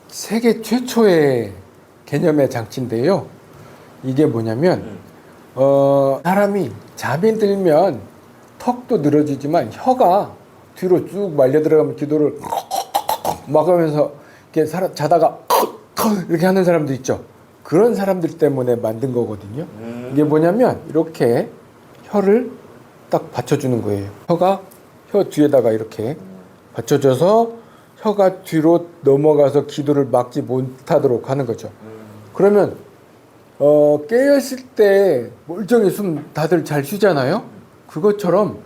세계 최초의 개념의 장치인데요. 이게 뭐냐면 사람이 잠이 들면 턱도 늘어지지만 혀가 뒤로 쭉 말려 들어가면 기도를 막 하면서 이렇게 자다가 이렇게 하는 사람도 있죠. 그런 사람들 때문에 만든 거거든요. 이게 뭐냐면 이렇게 혀를 딱 받쳐주는 거예요. 혀가 혀 뒤에다가 이렇게 받쳐줘서 혀가 뒤로 넘어가서 기도를 막지 못하도록 하는 거죠. 그러면 깨었을 때 멀쩡히 숨 다들 잘 쉬잖아요. 그것처럼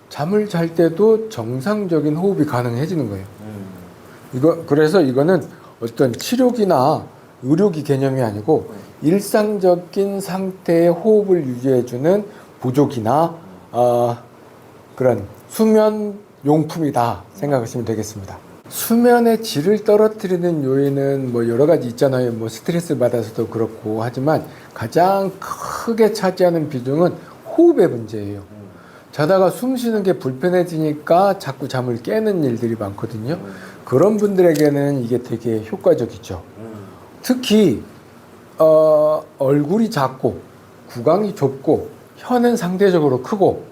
잠을 잘 때도 정상적인 호흡이 가능해지는 거예요. 그래서 이거는 어떤 치료기나 의료기 개념이 아니고 일상적인 상태의 호흡을 유지해주는 보조기나 그런 수면 용품이다 생각하시면 되겠습니다. 수면의 질을 떨어뜨리는 요인은 뭐 여러 가지 있잖아요. 뭐 스트레스 받아서도 그렇고 하지만 가장 크게 차지하는 비중은 호흡의 문제예요. 자다가 숨 쉬는 게 불편해지니까 자꾸 잠을 깨는 일들이 많거든요. 그런 분들에게는 이게 되게 효과적이죠. 특히 얼굴이 작고 구강이 좁고 혀는 상대적으로 크고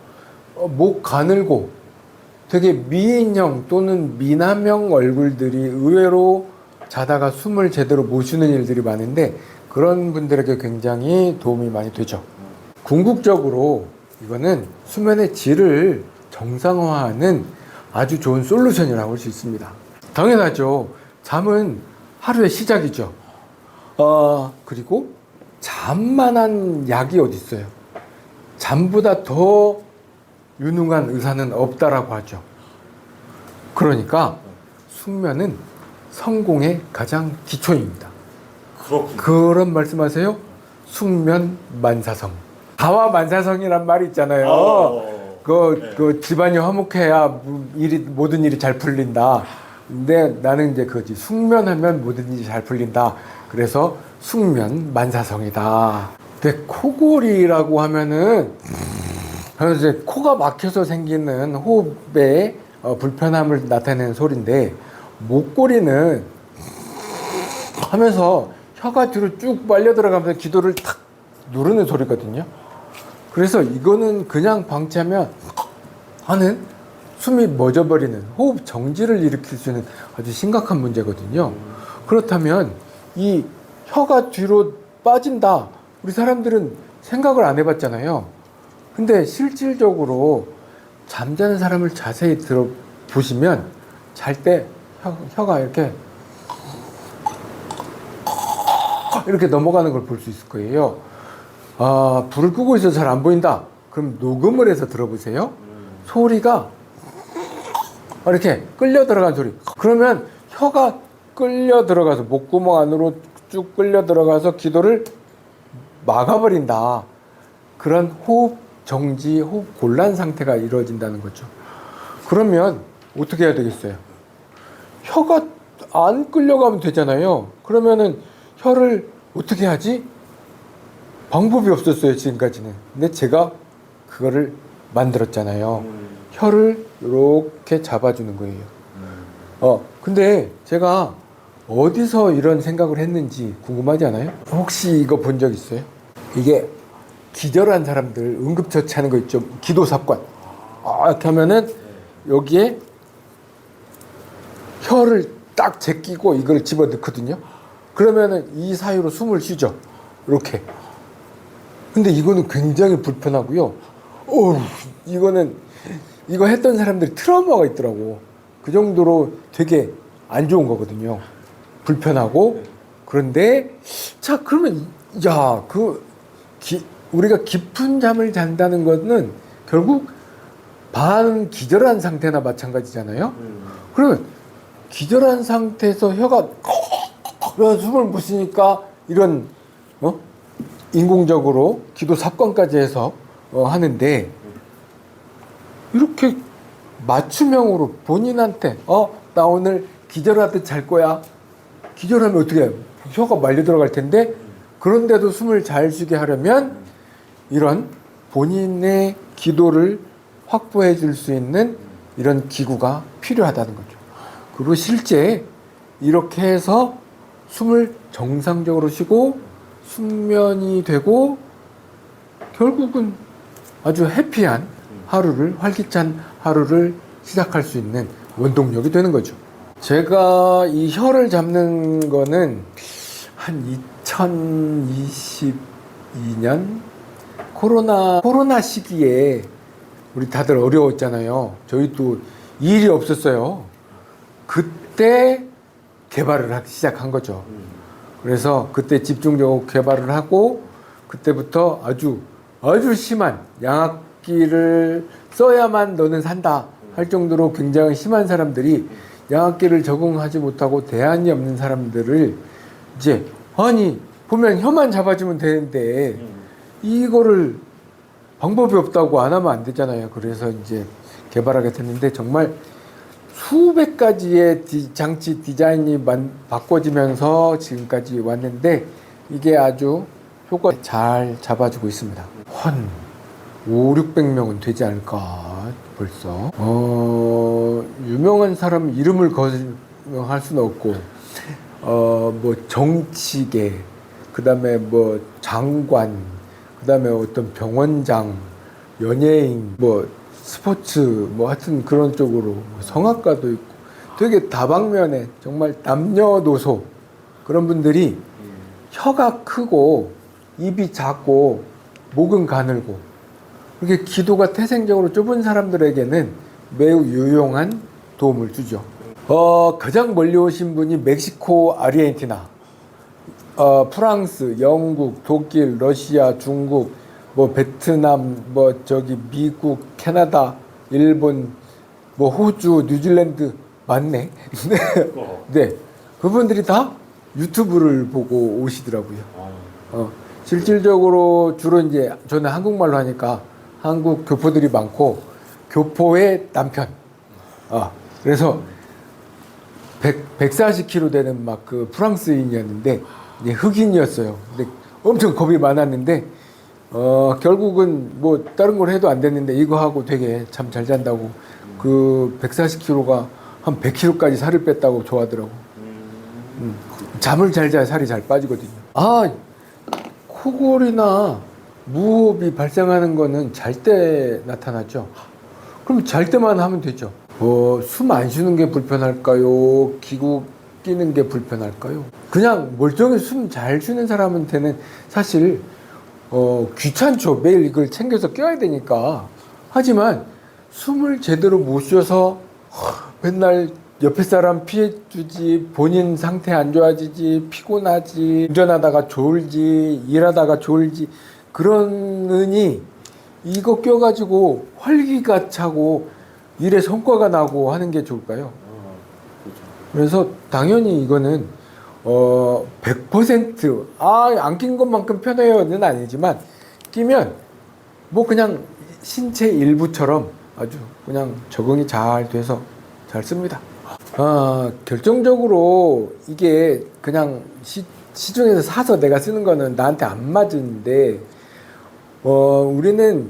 목 가늘고 되게 미인형 또는 미남형 얼굴들이 의외로 자다가 숨을 제대로 못 쉬는 일들이 많은데 그런 분들에게 굉장히 도움이 많이 되죠. 궁극적으로 이거는 수면의 질을 정상화하는 아주 좋은 솔루션이라고 할 수 있습니다. 당연하죠. 잠은 하루의 시작이죠. 그리고 잠만한 약이 어디 있어요? 잠보다 더 유능한 의사는 없다라고 하죠. 그러니까 숙면은 성공의 가장 기초입니다. 그렇군요. 그런 말씀하세요? 숙면 만사성. 가와 만사성이란 말이 있잖아요. 그 집안이 화목해야 모든 일이 잘 풀린다. 근데 나는 이제 그거지. 숙면하면 모든 일이 잘 풀린다. 그래서 숙면 만사성이다. 근데 코골이라고 하면은 이제 코가 막혀서 생기는 호흡에 불편함을 나타내는 소리인데 목골이는 하면서 혀가 뒤로 쭉 빨려 들어가면서 기도를 탁 누르는 소리거든요. 그래서 이거는 그냥 방치하면 하는 숨이 멎어버리는 호흡 정지를 일으킬 수 있는 아주 심각한 문제거든요. 그렇다면 이 혀가 뒤로 빠진다. 우리 사람들은 생각을 안 해봤잖아요. 근데 실질적으로 잠자는 사람을 자세히 들어보시면 잘 때 혀가 이렇게 넘어가는 걸 볼 수 있을 거예요. 불을 끄고 있어서 잘 안 보인다. 그럼 녹음을 해서 들어보세요. 소리가 이렇게 끌려 들어간 소리. 그러면 혀가 끌려 들어가서 목구멍 안으로 쭉 끌려 들어가서 기도를 막아버린다. 그런 호흡 정지, 호흡 곤란 상태가 이루어진다는 거죠. 그러면 어떻게 해야 되겠어요? 혀가 안 끌려가면 되잖아요. 그러면은 혀를 어떻게 하지? 방법이 없었어요, 지금까지는. 근데 제가 그거를 만들었잖아요. 혀를 이렇게 잡아주는 거예요. 근데 제가 어디서 이런 생각을 했는지 궁금하지 않아요? 혹시 이거 본 적 있어요? 이게 기절한 사람들 응급처치하는 거 있죠. 기도삽관. 이렇게 하면은 여기에 혀를 딱 제끼고 이걸 집어 넣거든요. 그러면은 이 사이로 숨을 쉬죠. 이렇게. 근데 이거는 굉장히 불편하고요. 이거 했던 사람들이 트라우마가 있더라고. 그 정도로 되게 안 좋은 거거든요. 불편하고. 그런데 자, 그러면 우리가 깊은 잠을 잔다는 것은 결국 반 기절한 상태나 마찬가지잖아요. 그러면 기절한 상태에서 혀가 숨을 못 쉬니까 이런 인공적으로 기도 삽관까지 해서 하는데 이렇게 맞춤형으로 본인한테 나 오늘 기절하듯 잘 거야. 기절하면 어떻게 해요? 혀가 말려 들어갈 텐데 그런데도 숨을 잘 쉬게 하려면 이런 본인의 기도를 확보해 줄 수 있는 이런 기구가 필요하다는 거죠. 그리고 실제 이렇게 해서 숨을 정상적으로 쉬고 숙면이 되고 결국은 아주 해피한 하루를, 활기찬 하루를 시작할 수 있는 원동력이 되는 거죠. 제가 이 혀를 잡는 거는 한 2022년 코로나 시기에 우리 다들 어려웠잖아요. 저희도 일이 없었어요. 그때 개발을 하기 시작한 거죠. 그래서 그때 집중적으로 개발을 하고 그때부터 아주 심한 양압기를 써야만 너는 산다 할 정도로 굉장히 심한 사람들이 양압기를 적응하지 못하고 대안이 없는 사람들을 이제 아니 보면 혀만 잡아주면 되는데 이거를 방법이 없다고 안 하면 안 되잖아요. 그래서 이제 개발하게 됐는데 정말 수백 가지의 장치 디자인이 바꿔지면서 지금까지 왔는데 이게 아주 효과 잘 잡아주고 있습니다. 한 500~600명은 되지 않을까 벌써. 유명한 사람 이름을 거명할 수는 없고 뭐 정치계, 그 다음에 뭐 장관, 그 다음에 어떤 병원장, 연예인, 뭐 스포츠, 뭐 하여튼 그런 쪽으로 성악가도 있고 되게 다방면에 정말 남녀노소 그런 분들이 혀가 크고 입이 작고 목은 가늘고 이렇게 기도가 태생적으로 좁은 사람들에게는 매우 유용한 도움을 주죠. 가장 멀리 오신 분이 멕시코, 아르헨티나, 프랑스, 영국, 독일, 러시아, 중국, 뭐 베트남, 뭐 저기 미국, 캐나다, 일본, 뭐 호주, 뉴질랜드 맞네. 네, 그분들이 다 유튜브를 보고 오시더라고요. 실질적으로 주로 이제 저는 한국말로 하니까 한국 교포들이 많고 교포의 남편. 그래서 140kg 되는 막 그 프랑스인이었는데 이제 흑인이었어요. 근데 엄청 겁이 많았는데 결국은 뭐 다른 걸 해도 안 됐는데 이거 하고 되게 참 잘 잔다고 그 140kg가 한 100kg까지 살을 뺐다고 좋아하더라고. 잠을 잘 자야 살이 잘 빠지거든요. 코골이나 무호흡이 발생하는 거는 잘 때 나타나죠. 그럼 잘 때만 하면 되죠. 숨 안 쉬는 게 불편할까요? 기구 끼는 게 불편할까요? 그냥 멀쩡히 숨 잘 쉬는 사람한테는 사실 귀찮죠. 매일 이걸 챙겨서 껴야 되니까. 하지만 숨을 제대로 못 쉬어서 맨날 옆에 사람 피해주지, 본인 상태 안 좋아지지, 피곤하지, 운전하다가 졸지, 일하다가 졸지 그러느니 이거 껴가지고 활기가 차고 일에 성과가 나고 하는 게 좋을까요? 그래서 당연히 이거는 100% 안 낀 것만큼 편해요는 아니지만 끼면 뭐 그냥 신체 일부처럼 아주 그냥 적응이 잘 돼서 잘 씁니다. 결정적으로 이게 그냥 시중에서 사서 내가 쓰는 거는 나한테 안 맞는데 우리는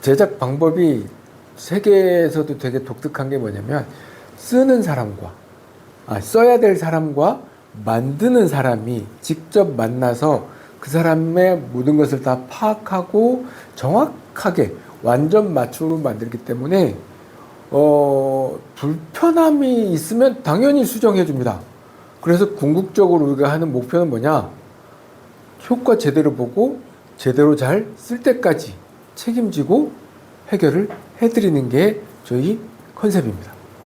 제작 방법이 세계에서도 되게 독특한 게 뭐냐면 쓰는 사람과 써야 될 사람과 만드는 사람이 직접 만나서 그 사람의 모든 것을 다 파악하고 정확하게 완전 맞춤으로 만들기 때문에 불편함이 있으면 당연히 수정해 줍니다. 그래서 궁극적으로 우리가 하는 목표는 뭐냐? 효과 제대로 보고 제대로 잘 쓸 때까지 책임지고 해결을 해드리는 게 저희 컨셉입니다.